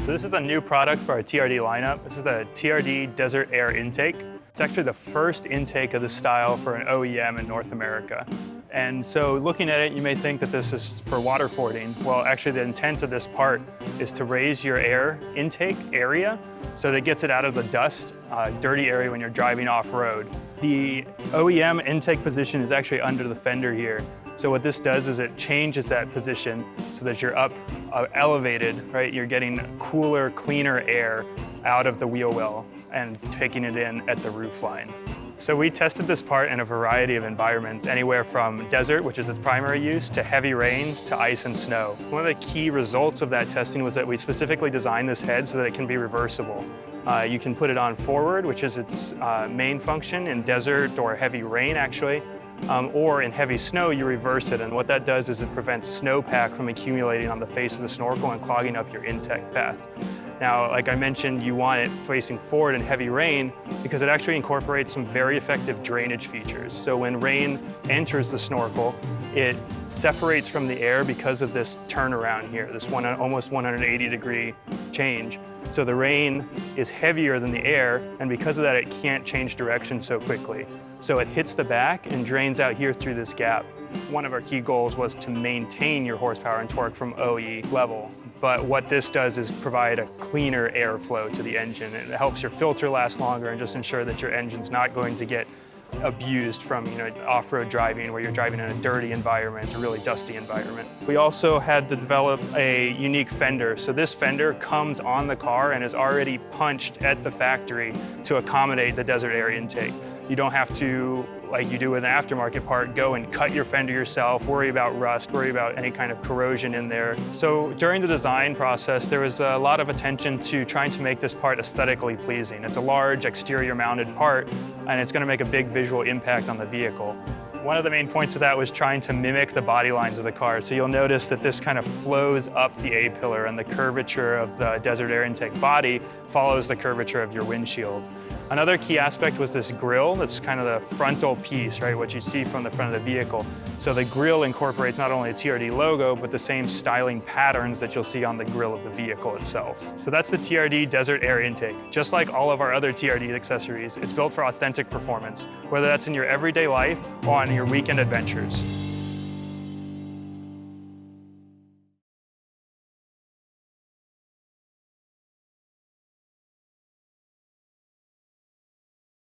So this is a new product for our TRD lineup. This is a TRD Desert Air Intake. It's actually the first intake of this style for an OEM in North America. And so looking at it, you may think that this is for water fording. Well, actually the intent of this part is to raise your air intake area so that it gets it out of the dust, dirty area when you're driving off-road. The OEM intake position is actually under the fender here. So what this does is it changes that position so that you're up elevated, right? You're getting cooler, cleaner air out of the wheel well and taking it in at the roof line. So we tested this part in a variety of environments, anywhere from desert, which is its primary use, to heavy rains, to ice and snow. One of the key results of that testing was that we specifically designed this head so that it can be reversible. You can put it on forward, which is its main function in desert or heavy rain, actually. Or in heavy snow, you reverse it, and what that does is it prevents snowpack from accumulating on the face of the snorkel and clogging up your intake path. Now, like I mentioned, you want it facing forward in heavy rain because it actually incorporates some very effective drainage features. So when rain enters the snorkel, it separates from the air because of this turnaround here, this almost 180-degree change. So the rain is heavier than the air, and because of that, it can't change direction so quickly. So it hits the back and drains out here through this gap. One of our key goals was to maintain your horsepower and torque from OE level. But what this does is provide a cleaner airflow to the engine. It helps your filter last longer and just ensure that your engine's not going to get abused from off-road driving where you're driving in a dirty environment, a really dusty environment. We also had to develop a unique fender. So this fender comes on the car and is already punched at the factory to accommodate the desert air intake. You don't have to, like you do with an aftermarket part, go and cut your fender yourself, worry about rust, worry about any kind of corrosion in there. So during the design process, there was a lot of attention to trying to make this part aesthetically pleasing. It's a large exterior mounted part, and it's going to make a big visual impact on the vehicle. One of the main points of that was trying to mimic the body lines of the car. So you'll notice that this kind of flows up the A-pillar, and the curvature of the desert air intake body follows the curvature of your windshield. Another key aspect was this grille. That's kind of the frontal piece, right? What you see from the front of the vehicle. So the grille incorporates not only a TRD logo, but the same styling patterns that you'll see on the grille of the vehicle itself. So that's the TRD Desert Air Intake. Just like all of our other TRD accessories, it's built for authentic performance, whether that's in your everyday life or on your weekend adventures.